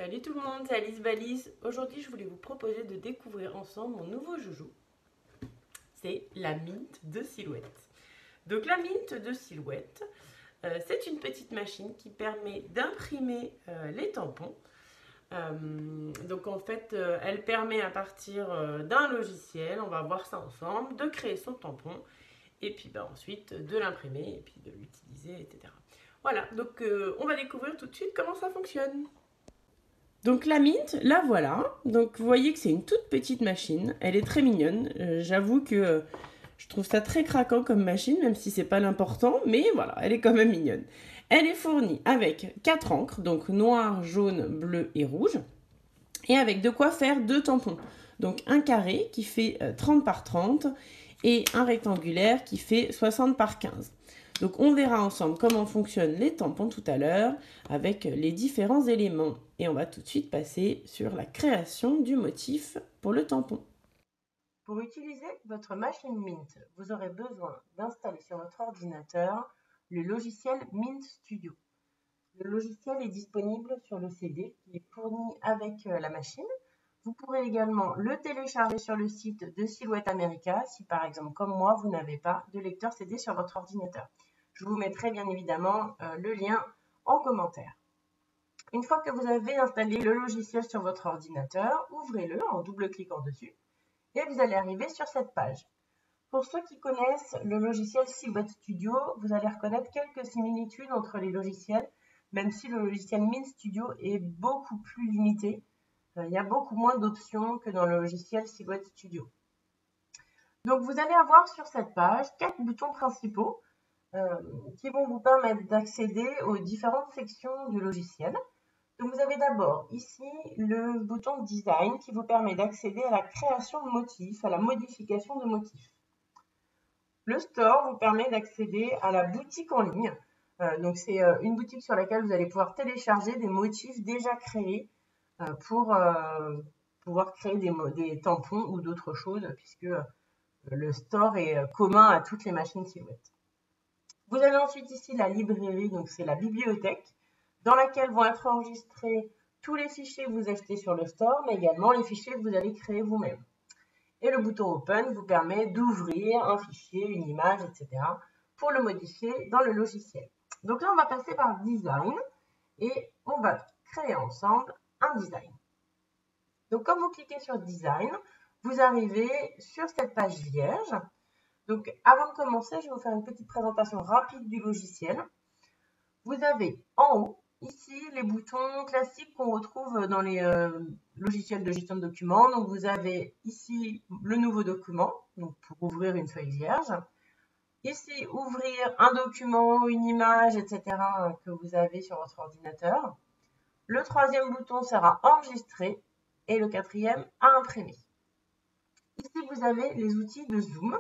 Salut tout le monde, c'est Alice Balise. Aujourd'hui, je voulais vous proposer de découvrir ensemble mon nouveau joujou. C'est la Mint de Silhouette. Donc la Mint de Silhouette, c'est une petite machine qui permet d'imprimer les tampons. Donc en fait, elle permet à partir d'un logiciel, on va voir ça ensemble, de créer son tampon et puis ensuite de l'imprimer et puis de l'utiliser, etc. Voilà, donc on va découvrir tout de suite comment ça fonctionne. Donc la Mint, la voilà. Donc vous voyez que c'est une toute petite machine. Elle est très mignonne. J'avoue que je trouve ça très craquant comme machine, même si c'est pas l'important. Mais voilà, elle est quand même mignonne. Elle est fournie avec 4 encres, donc noir, jaune, bleu et rouge. Et avec de quoi faire 2 tampons. Donc un carré qui fait 30 par 30 et un rectangulaire qui fait 60 par 15. Donc on verra ensemble comment fonctionnent les tampons tout à l'heure avec les différents éléments. Et on va tout de suite passer sur la création du motif pour le tampon. Pour utiliser votre machine Mint, vous aurez besoin d'installer sur votre ordinateur le logiciel Mint Studio. Le logiciel est disponible sur le CD qui est fourni avec la machine. Vous pourrez également le télécharger sur le site de Silhouette America si par exemple comme moi vous n'avez pas de lecteur CD sur votre ordinateur. Je vous mettrai bien évidemment le lien en commentaire. Une fois que vous avez installé le logiciel sur votre ordinateur, ouvrez-le en double-cliquant dessus et vous allez arriver sur cette page. Pour ceux qui connaissent le logiciel Silhouette Studio, vous allez reconnaître quelques similitudes entre les logiciels, même si le logiciel Mint Studio est beaucoup plus limité. Il y a beaucoup moins d'options que dans le logiciel Silhouette Studio. Donc vous allez avoir sur cette page 4 boutons principaux qui vont vous permettre d'accéder aux différentes sections du logiciel. Donc vous avez d'abord ici le bouton Design qui vous permet d'accéder à la création de motifs, à la modification de motifs. Le Store vous permet d'accéder à la boutique en ligne. Donc c'est une boutique sur laquelle vous allez pouvoir télécharger des motifs déjà créés pour pouvoir créer des tampons ou d'autres choses puisque le Store est commun à toutes les machines Silhouette. Vous avez ensuite ici la librairie, donc c'est la bibliothèque dans laquelle vont être enregistrés tous les fichiers que vous achetez sur le store, mais également les fichiers que vous allez créer vous-même. Et le bouton Open vous permet d'ouvrir un fichier, une image, etc. pour le modifier dans le logiciel. Donc là, on va passer par Design et on va créer ensemble un design. Donc quand vous cliquez sur Design, vous arrivez sur cette page vierge. Donc avant de commencer, je vais vous faire une petite présentation rapide du logiciel. Vous avez en haut, ici, les boutons classiques qu'on retrouve dans les logiciels de gestion de documents. Donc, vous avez ici le nouveau document, donc pour ouvrir une feuille vierge. Ici, ouvrir un document, une image, etc. que vous avez sur votre ordinateur. Le troisième bouton sera enregistrer et le quatrième à imprimer. Ici, vous avez les outils de zoom.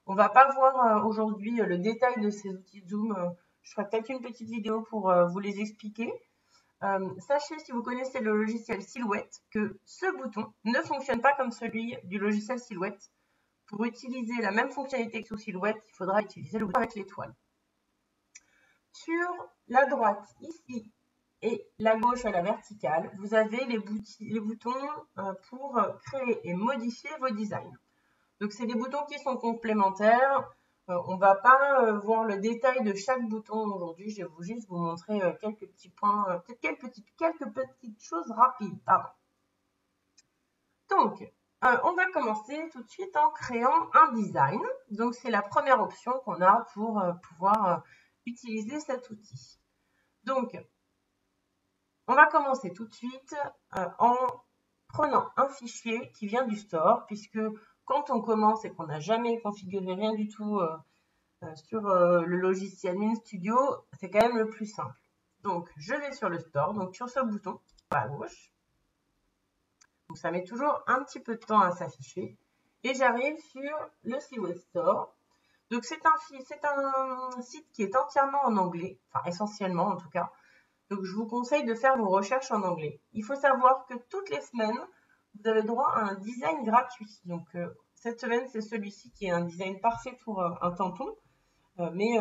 On ne va pas voir aujourd'hui le détail de ces outils de zoom. Je ferai peut-être une petite vidéo pour vous les expliquer. Sachez, si vous connaissez le logiciel Silhouette, que ce bouton ne fonctionne pas comme celui du logiciel Silhouette. Pour utiliser la même fonctionnalité que sous Silhouette, il faudra utiliser le bouton avec l'étoile. Sur la droite, ici, et la gauche à la verticale, vous avez les boutons pour créer et modifier vos designs. Donc, c'est des boutons qui sont complémentaires. On ne va pas voir le détail de chaque bouton aujourd'hui. Je vais juste vous montrer quelques petits points, peut-être quelques petites choses rapides. Pardon. Donc, on va commencer tout de suite en créant un design. Donc, c'est la première option qu'on a pour pouvoir utiliser cet outil. Donc, on va commencer tout de suite en prenant un fichier qui vient du store, puisque quand on commence et qu'on n'a jamais configuré rien du tout sur le logiciel Mint Studio, c'est quand même le plus simple. Donc, je vais sur le store, donc sur ce bouton à gauche. Donc, ça met toujours un petit peu de temps à s'afficher. Et j'arrive sur le Silhouette Store. Donc, c'est un site qui est entièrement en anglais, enfin essentiellement en tout cas. Donc, je vous conseille de faire vos recherches en anglais. Il faut savoir que toutes les semaines, vous avez droit à un design gratuit. Donc, cette semaine, c'est celui-ci qui est un design parfait pour un tampon. Mais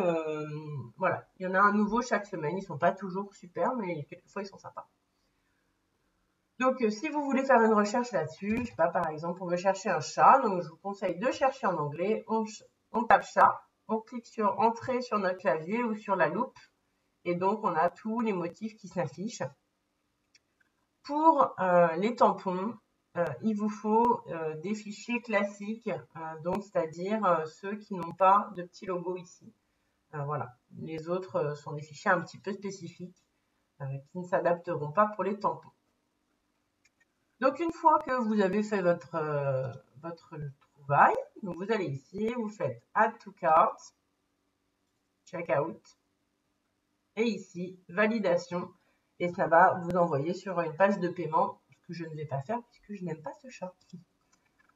voilà, il y en a un nouveau chaque semaine. Ils ne sont pas toujours super, mais quelquefois, ils sont sympas. Donc, si vous voulez faire une recherche là-dessus, je sais pas, par exemple, on veut chercher un chat, donc je vous conseille de chercher en anglais. On tape chat, on clique sur Entrée sur notre clavier ou sur la loupe, et donc on a tous les motifs qui s'affichent. Pour les tampons, il vous faut des fichiers classiques, donc c'est-à-dire ceux qui n'ont pas de petit logo ici. Voilà. Les autres sont des fichiers un petit peu spécifiques qui ne s'adapteront pas pour les tampons. Donc une fois que vous avez fait votre trouvaille, donc vous allez ici, vous faites Add to Cart, Checkout, et ici Validation, et ça va vous envoyer sur une page de paiement, ce que je ne vais pas faire puisque je n'aime pas ce chat.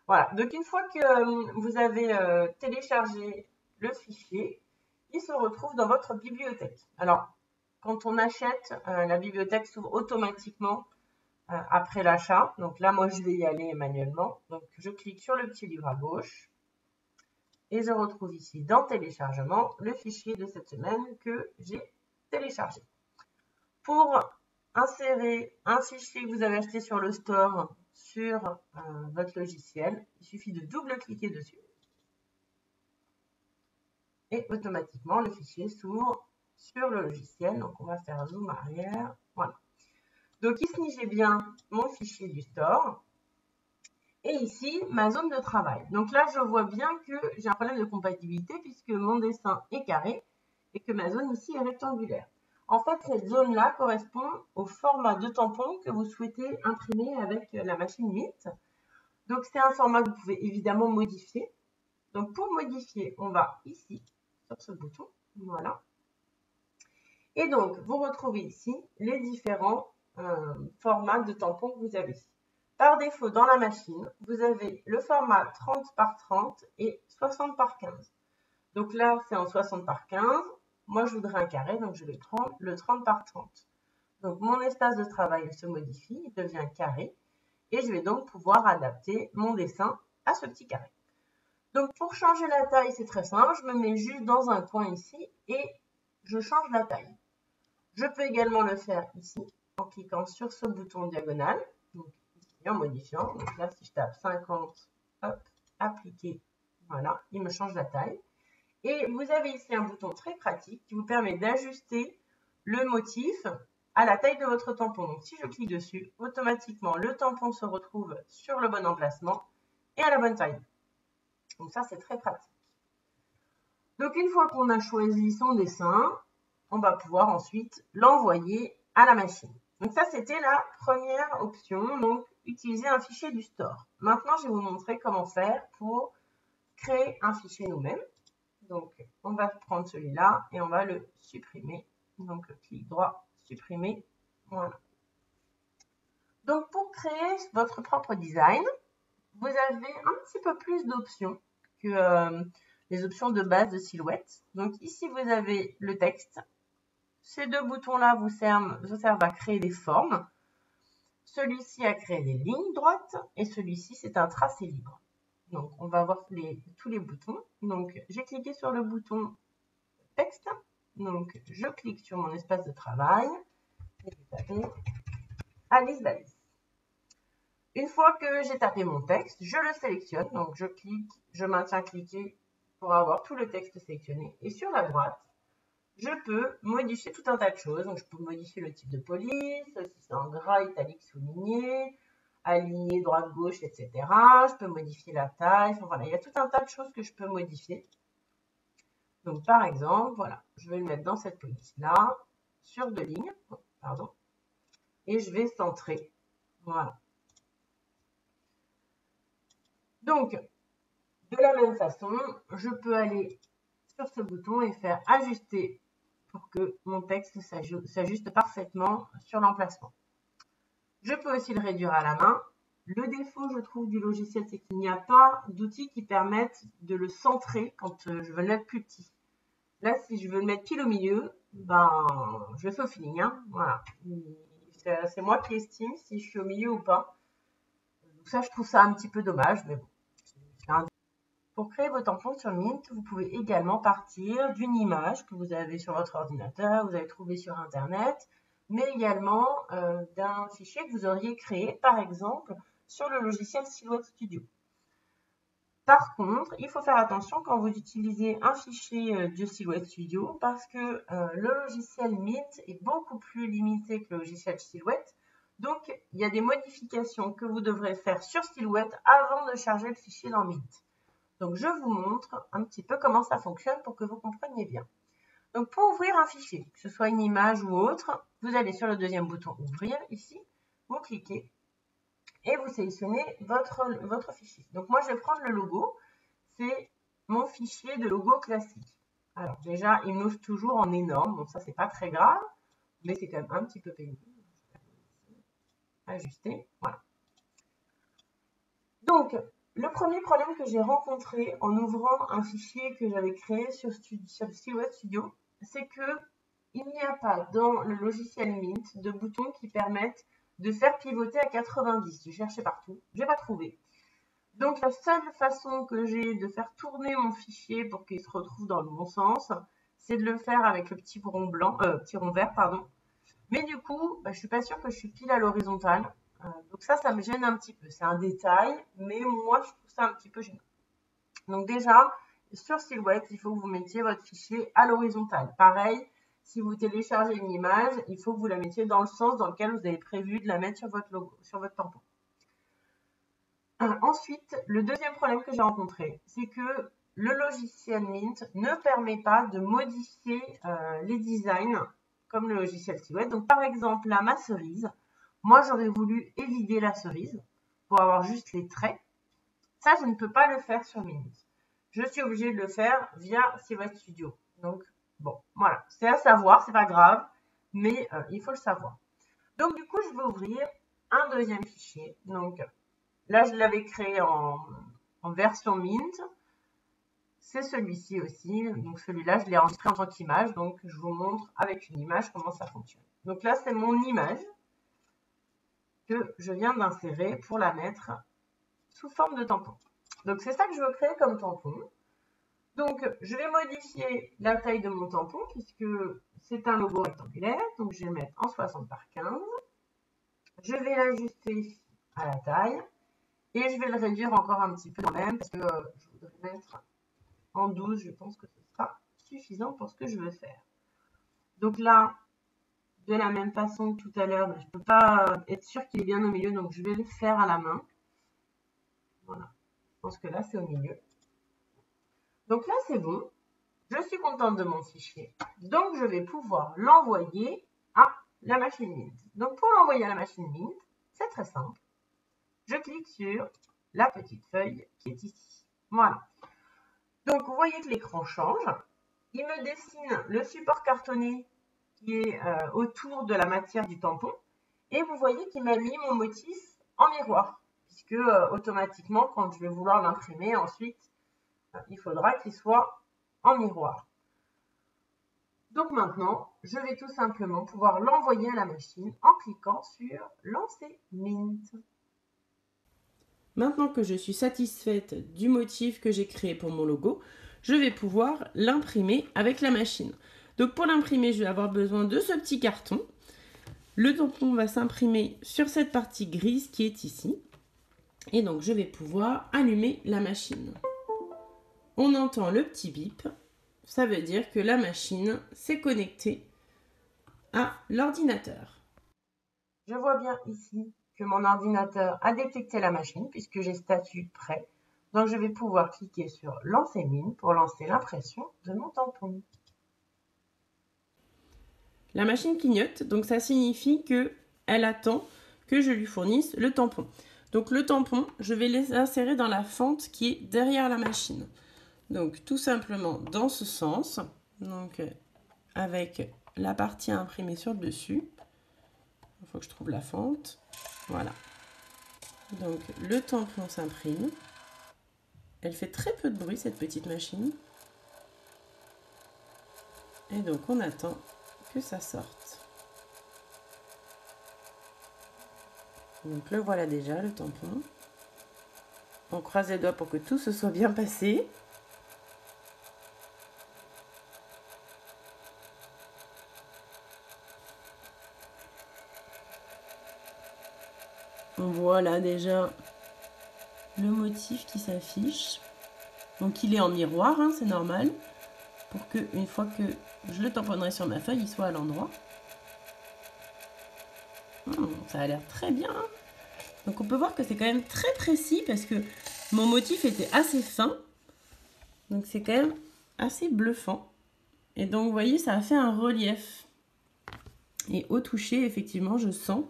Voilà, donc une fois que vous avez téléchargé le fichier, il se retrouve dans votre bibliothèque. Alors, quand on achète, la bibliothèque s'ouvre automatiquement après l'achat. Donc là, moi, je vais y aller manuellement. Donc, je clique sur le petit livre à gauche et je retrouve ici dans téléchargement le fichier de cette semaine que j'ai téléchargé. Pour insérer un fichier que vous avez acheté sur le store sur votre logiciel, il suffit de double-cliquer dessus et automatiquement le fichier s'ouvre sur le logiciel. Donc, on va faire zoom arrière. Voilà. Donc ici, j'ai bien mon fichier du store. Et ici, ma zone de travail. Donc là, je vois bien que j'ai un problème de compatibilité puisque mon dessin est carré et que ma zone ici est rectangulaire. En fait, cette zone-là correspond au format de tampon que vous souhaitez imprimer avec la machine Mint. Donc, c'est un format que vous pouvez évidemment modifier. Donc, pour modifier, on va ici, sur ce bouton. Voilà. Et donc, vous retrouvez ici les différents formats de tampons que vous avez. Par défaut, dans la machine, vous avez le format 30 par 30 et 60 par 15. Donc là, c'est en 60 par 15. Moi, je voudrais un carré, donc je vais prendre le 30 par 30. Donc, mon espace de travail se modifie, il devient carré. Et je vais donc pouvoir adapter mon dessin à ce petit carré. Donc, pour changer la taille, c'est très simple. Je me mets juste dans un coin ici et je change la taille. Je peux également le faire ici en cliquant sur ce bouton diagonal. Donc, en modifiant. Donc là, si je tape 50, hop, appliquer, voilà, il me change la taille. Et vous avez ici un bouton très pratique qui vous permet d'ajuster le motif à la taille de votre tampon. Donc si je clique dessus, automatiquement, le tampon se retrouve sur le bon emplacement et à la bonne taille. Donc ça, c'est très pratique. Donc une fois qu'on a choisi son dessin, on va pouvoir ensuite l'envoyer à la machine. Donc ça, c'était la première option, donc utiliser un fichier du store. Maintenant, je vais vous montrer comment faire pour créer un fichier nous-mêmes. Donc, on va prendre celui-là et on va le supprimer. Donc, clic droit, supprimer. Voilà. Donc, pour créer votre propre design, vous avez un petit peu plus d'options que les options de base de Silhouette. Donc, ici, vous avez le texte. Ces deux boutons-là vous servent à créer des formes. Celui-ci a créé des lignes droites et celui-ci, c'est un tracé libre. Donc, on va voir tous les boutons. Donc, j'ai cliqué sur le bouton texte. Donc, je clique sur mon espace de travail et je vais taper Alice Balise. Une fois que j'ai tapé mon texte, je le sélectionne. Donc, je clique, je maintiens cliqué pour avoir tout le texte sélectionné. Et sur la droite, je peux modifier tout un tas de choses. Donc, je peux modifier le type de police, si c'est en gras, italique, souligné, aligné, droite, gauche, etc. Je peux modifier la taille. Enfin, voilà, il y a tout un tas de choses que je peux modifier. Donc, par exemple, voilà, je vais le mettre dans cette police-là, sur 2 lignes, pardon, et je vais centrer. Voilà. Donc, de la même façon, je peux aller sur ce bouton et faire ajuster pour que mon texte s'ajuste parfaitement sur l'emplacement. Je peux aussi le réduire à la main. Le défaut, je trouve, du logiciel, c'est qu'il n'y a pas d'outils qui permettent de le centrer quand je veux le mettre plus petit. Là, si je veux le mettre pile au milieu, ben, je le fais au feeling. Hein, voilà. C'est moi qui estime si je suis au milieu ou pas. Donc ça, je trouve ça un petit peu dommage, mais bon. Pour créer vos tampons sur Mint, vous pouvez également partir d'une image que vous avez sur votre ordinateur, vous avez trouvé sur Internet. mais également d'un fichier que vous auriez créé, par exemple, sur le logiciel Silhouette Studio. Par contre, il faut faire attention quand vous utilisez un fichier de Silhouette Studio parce que le logiciel Mint est beaucoup plus limité que le logiciel Silhouette. Donc, il y a des modifications que vous devrez faire sur Silhouette avant de charger le fichier dans Mint. Donc, je vous montre un petit peu comment ça fonctionne pour que vous compreniez bien. Donc, pour ouvrir un fichier, que ce soit une image ou autre, vous allez sur le deuxième bouton « Ouvrir » ici, vous cliquez et vous sélectionnez votre fichier. Donc, moi, je vais prendre le logo. C'est mon fichier de logo classique. Alors, déjà, il m'ouvre toujours en énorme. Bon, ça, c'est pas très grave, mais c'est quand même un petit peu pénible. Ajuster, voilà. Donc, le premier problème que j'ai rencontré en ouvrant un fichier que j'avais créé sur Silhouette Studio, c'est que il n'y a pas dans le logiciel Mint de boutons qui permettent de faire pivoter à 90. J'ai cherché partout, je n'ai pas trouvé. Donc, la seule façon que j'ai de faire tourner mon fichier pour qu'il se retrouve dans le bon sens, c'est de le faire avec le petit rond vert, pardon. Mais du coup, je ne suis pas sûre que je suis pile à l'horizontale. Donc ça me gêne un petit peu. C'est un détail, mais moi, je trouve ça un petit peu gênant. Donc déjà, sur Silhouette, il faut que vous mettiez votre fichier à l'horizontale. Pareil, si vous téléchargez une image, il faut que vous la mettiez dans le sens dans lequel vous avez prévu de la mettre sur votre logo, sur votre tampon. Ensuite, le deuxième problème que j'ai rencontré, c'est que le logiciel Mint ne permet pas de modifier les designs comme le logiciel Silhouette. Donc, par exemple, là, ma cerise, moi, j'aurais voulu évider la cerise pour avoir juste les traits. Ça, je ne peux pas le faire sur Mint. Je suis obligée de le faire via Silhouette Studio. Donc, bon, voilà. C'est à savoir, c'est pas grave, mais il faut le savoir. Donc, du coup, je vais ouvrir un deuxième fichier. Donc, là, je l'avais créé en version Mint. C'est celui-ci aussi. Donc, celui-là, je l'ai enregistré en tant qu'image. Donc, je vous montre avec une image comment ça fonctionne. Donc là, c'est mon image que je viens d'insérer pour la mettre sous forme de tampon. Donc, c'est ça que je veux créer comme tampon. Donc, je vais modifier la taille de mon tampon puisque c'est un logo rectangulaire. Donc, je vais le mettre en 60 par 15. Je vais l'ajuster à la taille. Et je vais le réduire encore un petit peu quand même parce que je voudrais mettre en 12. Je pense que ce sera suffisant pour ce que je veux faire. Donc là, de la même façon que tout à l'heure, je ne peux pas être sûre qu'il est bien au milieu. Donc, je vais le faire à la main. Voilà. Je pense que là, c'est au milieu. Donc là, c'est bon. Je suis contente de mon fichier. Donc, je vais pouvoir l'envoyer à la machine Mint. Donc, pour l'envoyer à la machine Mint, c'est très simple. Je clique sur la petite feuille qui est ici. Voilà. Donc, vous voyez que l'écran change. Il me dessine le support cartonné qui est autour de la matière du tampon. Et vous voyez qu'il m'a mis mon motif en miroir. Puisque automatiquement, quand je vais vouloir l'imprimer, ensuite, il faudra qu'il soit en miroir. Donc maintenant, je vais tout simplement pouvoir l'envoyer à la machine en cliquant sur Lancer Mint. Maintenant que je suis satisfaite du motif que j'ai créé pour mon logo, je vais pouvoir l'imprimer avec la machine. Donc pour l'imprimer, je vais avoir besoin de ce petit carton. Le tampon va s'imprimer sur cette partie grise qui est ici. Et donc je vais pouvoir allumer la machine. On entend le petit bip. Ça veut dire que la machine s'est connectée à l'ordinateur. Je vois bien ici que mon ordinateur a détecté la machine puisque j'ai statut prêt. Donc, je vais pouvoir cliquer sur Lancer Mint pour lancer l'impression de mon tampon. La machine clignote, donc ça signifie qu'elle attend que je lui fournisse le tampon. Donc le tampon, je vais l'insérer dans la fente qui est derrière la machine. Donc tout simplement dans ce sens, donc avec la partie imprimée sur le dessus. Il faut que je trouve la fente. Voilà. Donc le tampon s'imprime. Elle fait très peu de bruit cette petite machine. Et donc on attend que ça sorte. Donc le voilà déjà, le tampon. On croise les doigts pour que tout se soit bien passé. On voit là déjà le motif qui s'affiche. Donc il est en miroir, hein, c'est normal. Pour que, une fois que je le tamponnerai sur ma feuille, il soit à l'endroit. Ça a l'air très bien. Hein. Donc on peut voir que c'est quand même très précis parce que mon motif était assez fin. Donc c'est quand même assez bluffant. Et donc vous voyez, ça a fait un relief. Et au toucher, effectivement, je sens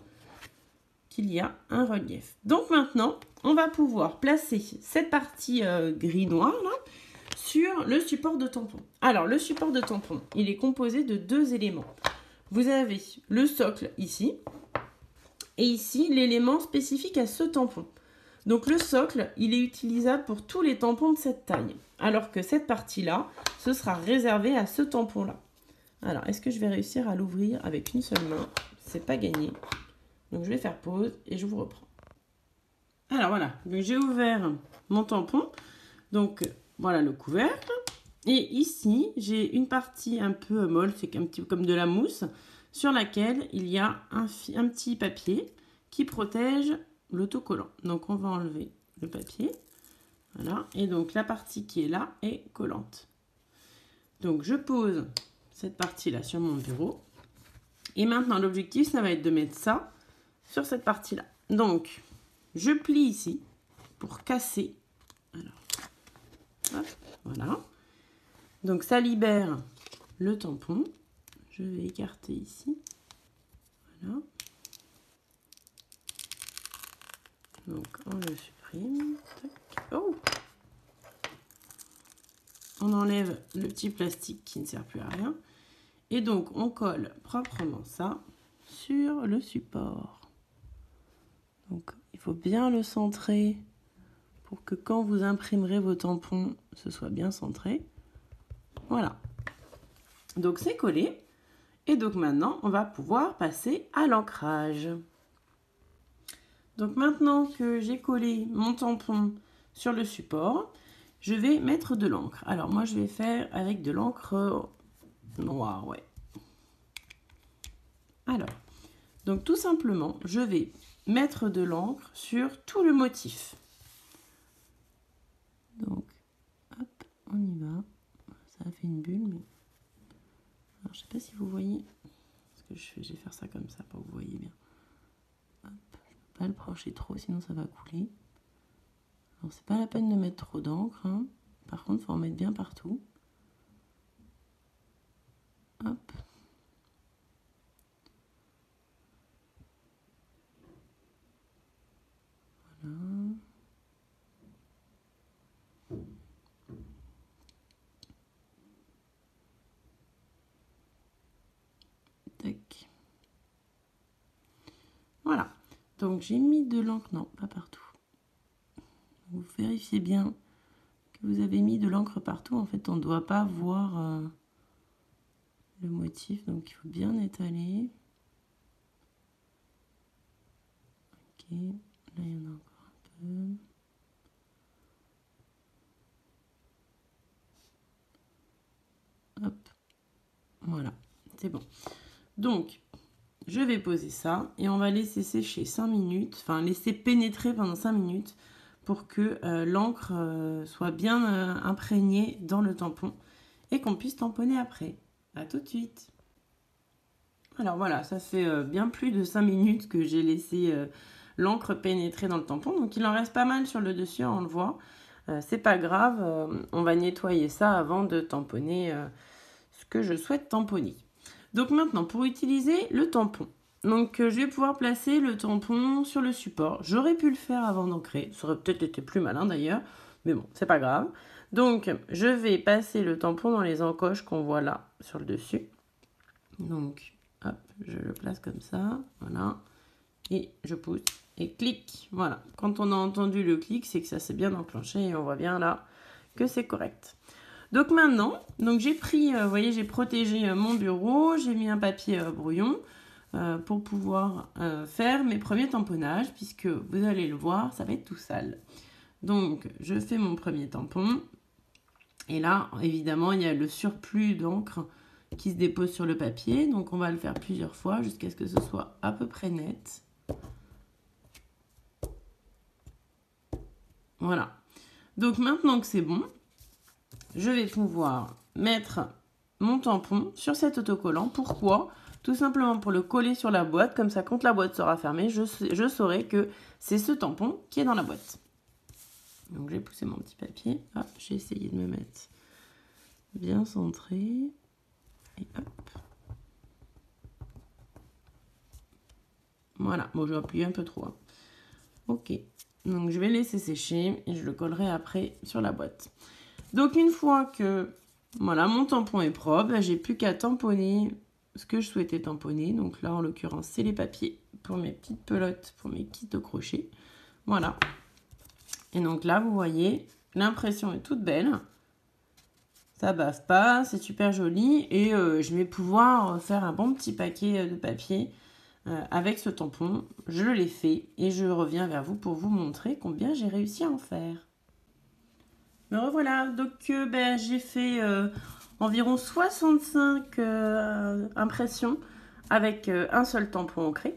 qu'il y a un relief. Donc maintenant, on va pouvoir placer cette partie gris-noir là sur le support de tampon. Alors le support de tampon, il est composé de 2 éléments. Vous avez le socle ici. Et ici, l'élément spécifique à ce tampon. Donc le socle, il est utilisable pour tous les tampons de cette taille. Alors que cette partie-là, ce sera réservé à ce tampon-là. Alors, est-ce que je vais réussir à l'ouvrir avec une seule main? C'est pas gagné. Donc je vais faire pause et je vous reprends. Alors voilà, j'ai ouvert mon tampon. Donc voilà le couvercle. Et ici, j'ai une partie un peu molle, c'est un petit peu comme de la mousse, sur laquelle il y a un petit papier qui protège l'autocollant. Donc on va enlever le papier. Voilà. Et donc la partie qui est là est collante. Donc je pose cette partie-là sur mon bureau. Et maintenant l'objectif, ça va être de mettre ça sur cette partie-là. Donc je plie ici pour casser. Alors, hop, voilà. Donc ça libère le tampon. Je vais écarter ici. Voilà. Donc on le supprime. Oh, on enlève le petit plastique qui ne sert plus à rien. Et donc on colle proprement ça sur le support. Donc il faut bien le centrer pour que quand vous imprimerez vos tampons, ce soit bien centré. Voilà. Donc c'est collé. Et donc maintenant, on va pouvoir passer à l'ancrage. Donc maintenant que j'ai collé mon tampon sur le support, je vais mettre de l'encre. Alors moi, je vais faire avec de l'encre noire, ouais. Alors, donc tout simplement, je vais mettre de l'encre sur tout le motif. Donc, hop, on y va. Ça a fait une bulle, mais... Alors, je ne sais pas si vous voyez... Je vais faire ça comme ça pour que vous voyez bien. Hop, je ne peux pas le pencher trop, sinon ça va couler. Alors, c'est pas la peine de mettre trop d'encre. Hein. Par contre, il faut en mettre bien partout. Hop. Voilà. Tac. Voilà. Donc, j'ai mis de l'encre. Non, pas partout. Vous vérifiez bien que vous avez mis de l'encre partout. En fait, on ne doit pas voir le motif. Donc, il faut bien étaler. Ok. Là, il y en a encore un peu. Hop. Voilà. C'est bon. Donc, je vais poser ça et on va laisser sécher 5 minutes. Enfin, laisser pénétrer pendant 5 minutes pour que l'encre soit bien imprégnée dans le tampon et qu'on puisse tamponner après. À tout de suite. Alors voilà, ça fait bien plus de 5 minutes que j'ai laissé l'encre pénétrer dans le tampon. Donc il en reste pas mal sur le dessus, on le voit. C'est pas grave, on va nettoyer ça avant de tamponner ce que je souhaite tamponner. Donc maintenant, pour utiliser le tampon. Donc je vais pouvoir placer le tampon sur le support. J'aurais pu le faire avant d'ancrer. Ça aurait peut-être été plus malin d'ailleurs. Mais bon, c'est pas grave. Donc je vais passer le tampon dans les encoches qu'on voit là sur le dessus. Donc hop, je le place comme ça. Voilà. Et je pousse et clic. Voilà. Quand on a entendu le clic, c'est que ça s'est bien enclenché et on voit bien là que c'est correct. Donc maintenant, j'ai pris, vous voyez, j'ai protégé mon bureau, j'ai mis un papier brouillon pour pouvoir faire mes premiers tamponnages, puisque vous allez le voir, ça va être tout sale. Donc, je fais mon premier tampon. Et là, évidemment, il y a le surplus d'encre qui se dépose sur le papier. Donc, on va le faire plusieurs fois jusqu'à ce que ce soit à peu près net. Voilà. Donc maintenant que c'est bon, je vais pouvoir mettre mon tampon sur cet autocollant. Pourquoi? Tout simplement pour le coller sur la boîte. Comme ça, quand la boîte sera fermée, je saurai que c'est ce tampon qui est dans la boîte. Donc j'ai poussé mon petit papier. Hop, j'ai essayé de me mettre bien centré. Et hop. Voilà, bon, je vais appuyer un peu trop. Hein. Ok, donc je vais laisser sécher et je le collerai après sur la boîte. Donc une fois que voilà, mon tampon est propre, j'ai plus qu'à tamponner ce que je souhaitais tamponner. Donc là, en l'occurrence, c'est les papiers pour mes petites pelotes, pour mes kits de crochet. Voilà. Et donc là, vous voyez, l'impression est toute belle. Ça bave pas, c'est super joli. Et je vais pouvoir faire un bon petit paquet de papier avec ce tampon. Je l'ai fait et je reviens vers vous pour vous montrer combien j'ai réussi à en faire. Me revoilà, donc j'ai fait environ 65 impressions avec un seul tampon ancré.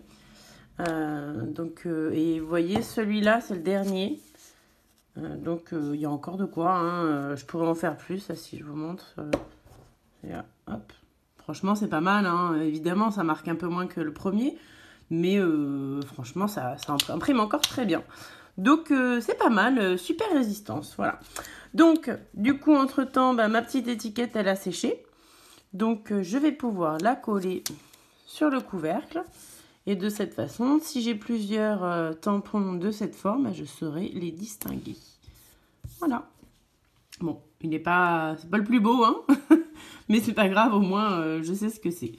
Et vous voyez, celui-là, c'est le dernier. Il y a encore de quoi. Hein, je pourrais en faire plus, là, si je vous montre. Hop. Franchement, c'est pas mal. Hein. Évidemment, ça marque un peu moins que le premier. Mais franchement, ça imprime encore très bien. Donc, c'est pas mal. Super résistance. Voilà. Donc, du coup, entre-temps, ma petite étiquette, elle a séché. Donc, je vais pouvoir la coller sur le couvercle. Et de cette façon, si j'ai plusieurs tampons de cette forme, je saurai les distinguer. Voilà. Bon, c'est pas le plus beau, hein. Mais c'est pas grave, au moins, je sais ce que c'est.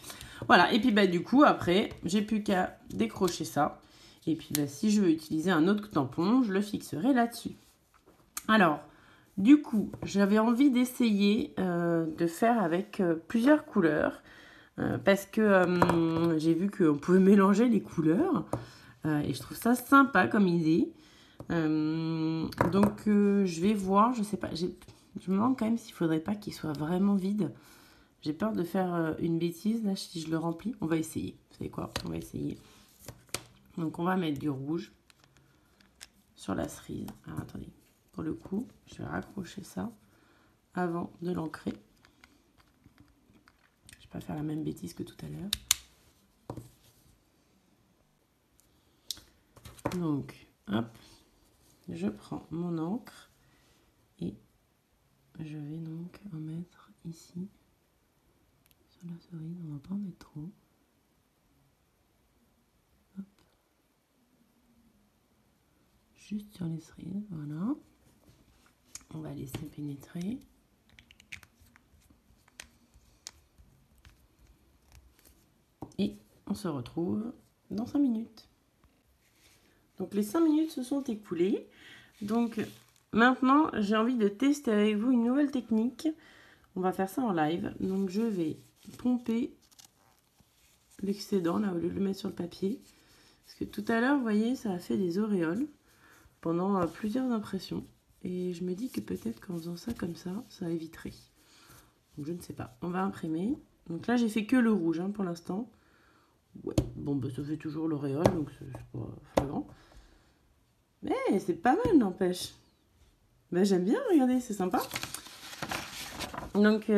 Voilà, et puis du coup, après, j'ai plus qu'à décrocher ça. Et puis, si je veux utiliser un autre tampon, je le fixerai là-dessus. Alors, du coup, j'avais envie d'essayer de faire avec plusieurs couleurs. Parce que j'ai vu qu'on pouvait mélanger les couleurs. Et je trouve ça sympa comme idée. Je vais voir, je sais pas. Je me demande quand même s'il faudrait pas qu'il soit vraiment vide. J'ai peur de faire une bêtise, là, si je le remplis. On va essayer. Vous savez quoi? On va essayer. Donc, on va mettre du rouge sur la cerise. Alors, attendez. Pour le coup, je vais raccrocher ça avant de l'ancrer. Je ne vais pas faire la même bêtise que tout à l'heure. Donc, hop. Je prends mon encre et je vais donc en mettre ici. Sur la cerise, on ne va pas en mettre trop. Hop. Juste sur les cerises, voilà. On va laisser pénétrer. Et on se retrouve dans 5 minutes. Donc les 5 minutes se sont écoulées. Donc maintenant, j'ai envie de tester avec vous une nouvelle technique. On va faire ça en live. Donc je vais pomper l'excédent, là, au lieu de le mettre sur le papier. Parce que tout à l'heure, vous voyez, ça a fait des auréoles pendant plusieurs impressions. Et je me dis que peut-être qu'en faisant ça comme ça, ça éviterait. Donc je ne sais pas. On va imprimer. Donc là, j'ai fait que le rouge pour l'instant. Ouais, bon, ça fait toujours l'auréole, donc c'est pas flagrant. Mais c'est pas mal, n'empêche. J'aime bien, regardez, c'est sympa. Donc,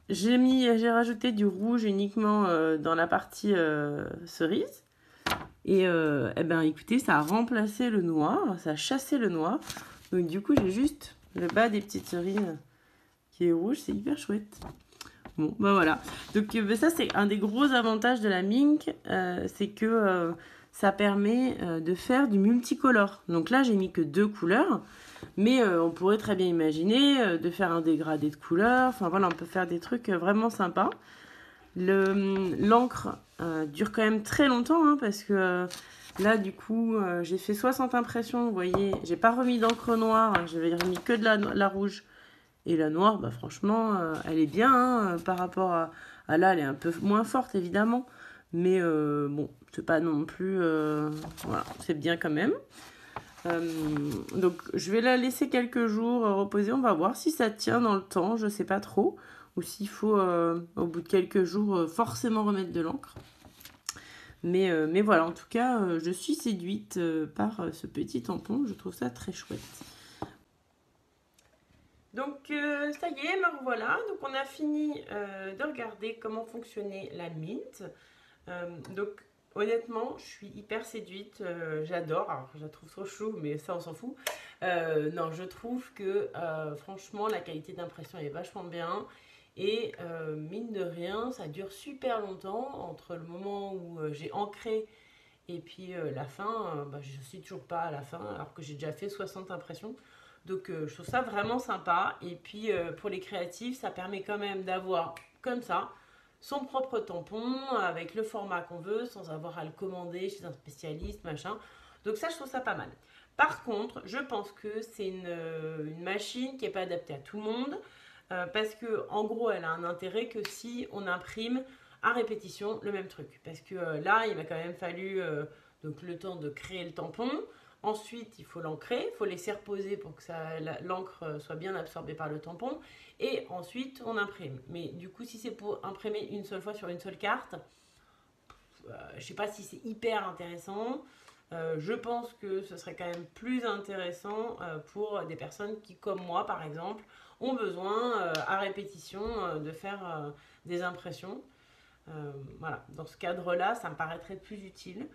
j'ai rajouté du rouge uniquement dans la partie cerise. Et écoutez, ça a remplacé le noir, ça a chassé le noir. Donc du coup, j'ai juste le bas des petites cerises qui est rouge, c'est hyper chouette. Bon, voilà. Donc ça, c'est un des gros avantages de la Minc, c'est que ça permet de faire du multicolore. Donc là, j'ai mis que 2 couleurs, mais on pourrait très bien imaginer de faire un dégradé de couleurs. Enfin voilà, on peut faire des trucs vraiment sympas. L'encre dure quand même très longtemps, parce que là, du coup, j'ai fait 60 impressions, vous voyez. J'ai pas remis d'encre noire, j'avais remis que de la rouge. Et la noire, franchement, elle est bien par rapport à là, elle est un peu moins forte, évidemment. Mais bon, c'est pas non plus... voilà, c'est bien quand même. Donc, je vais la laisser quelques jours reposer. On va voir si ça tient dans le temps, je sais pas trop. Ou s'il faut, au bout de quelques jours, forcément remettre de l'encre. Mais voilà, en tout cas, je suis séduite par ce petit tampon. Je trouve ça très chouette. Donc ça y est, me revoilà. Donc on a fini de regarder comment fonctionnait la Mint. Donc honnêtement, je suis hyper séduite. J'adore. Alors je la trouve trop chou, mais ça on s'en fout. Non, je trouve que franchement la qualité d'impression est vachement bien. Et mine de rien, ça dure super longtemps entre le moment où j'ai ancré et puis la fin. Bah, je ne suis toujours pas à la fin alors que j'ai déjà fait 60 impressions. Donc je trouve ça vraiment sympa. Et puis pour les créatifs, ça permet quand même d'avoir comme ça son propre tampon avec le format qu'on veut sans avoir à le commander chez un spécialiste, machin. Donc ça, je trouve ça pas mal. Par contre, je pense que c'est une machine qui n'est pas adaptée à tout le monde parce que en gros, elle a un intérêt que si on imprime à répétition le même truc. Parce que là, il m'a quand même fallu donc le temps de créer le tampon. Ensuite, il faut l'ancrer, il faut laisser reposer pour que l'encre soit bien absorbée par le tampon. Et ensuite, on imprime. Mais du coup, si c'est pour imprimer une seule fois sur une seule carte, je ne sais pas si c'est hyper intéressant. Je pense que ce serait quand même plus intéressant pour des personnes qui, comme moi par exemple, ont besoin à répétition de faire des impressions. Voilà, dans ce cadre-là, ça me paraîtrait plus utile.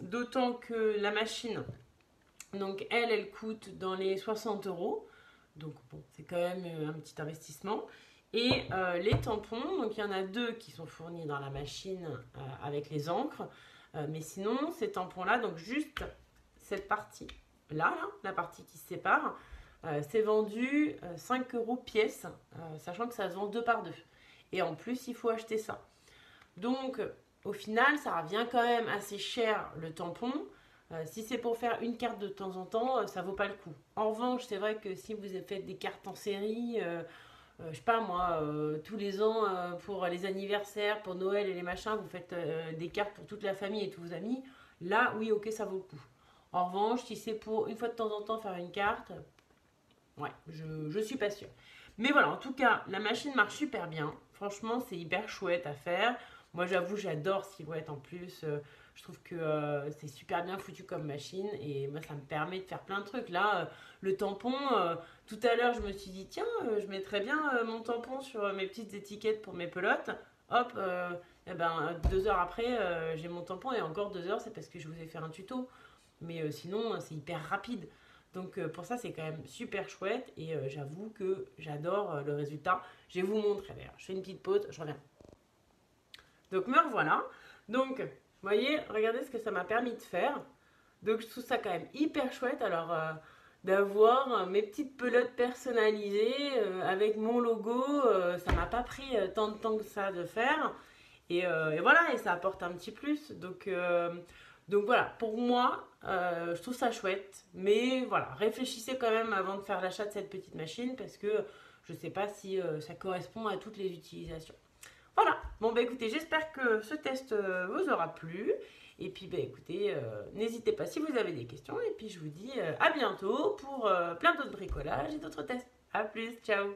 D'autant que la machine, donc elle coûte dans les 60 euros. Donc bon, c'est quand même un petit investissement. Et les tampons, donc il y en a 2 qui sont fournis dans la machine avec les encres. Mais sinon, ces tampons-là, donc juste cette partie-là, la partie qui se sépare, c'est vendu 5 euros pièce, sachant que ça se vend 2 par 2. Et en plus, il faut acheter ça. Donc, au final, ça revient quand même assez cher le tampon. Si c'est pour faire une carte de temps en temps, ça vaut pas le coup. En revanche, c'est vrai que si vous faites des cartes en série, je sais pas moi, tous les ans pour les anniversaires, pour Noël et les machins, vous faites des cartes pour toute la famille et tous vos amis, là, oui, ok, ça vaut le coup. En revanche, si c'est pour une fois de temps en temps faire une carte, ouais, je suis pas sûre. Mais voilà, en tout cas, la machine marche super bien. Franchement, c'est hyper chouette à faire. Moi, j'avoue, j'adore Silhouette en plus. Je trouve que c'est super bien foutu comme machine. Et moi, ça me permet de faire plein de trucs. Là, le tampon, tout à l'heure, je me suis dit, tiens, je mettrais bien mon tampon sur mes petites étiquettes pour mes pelotes. Hop, et ben, 2 heures après, j'ai mon tampon. Et encore 2 heures, c'est parce que je vous ai fait un tuto. Mais sinon, c'est hyper rapide. Donc pour ça, c'est quand même super chouette. Et j'avoue que j'adore le résultat. Je vais vous montrer d'ailleurs. Je fais une petite pause, je reviens. Donc me revoilà. Donc, vous voyez, regardez ce que ça m'a permis de faire. Donc je trouve ça quand même hyper chouette. Alors d'avoir mes petites pelotes personnalisées avec mon logo, ça m'a pas pris tant de temps que ça de faire. Et voilà, et ça apporte un petit plus. Donc voilà, pour moi, je trouve ça chouette. Mais voilà, réfléchissez quand même avant de faire l'achat de cette petite machine parce que je ne sais pas si ça correspond à toutes les utilisations. Voilà, bon bah écoutez, j'espère que ce test vous aura plu. Et puis bah écoutez, n'hésitez pas si vous avez des questions. Et puis je vous dis à bientôt pour plein d'autres bricolages et d'autres tests. A plus, ciao!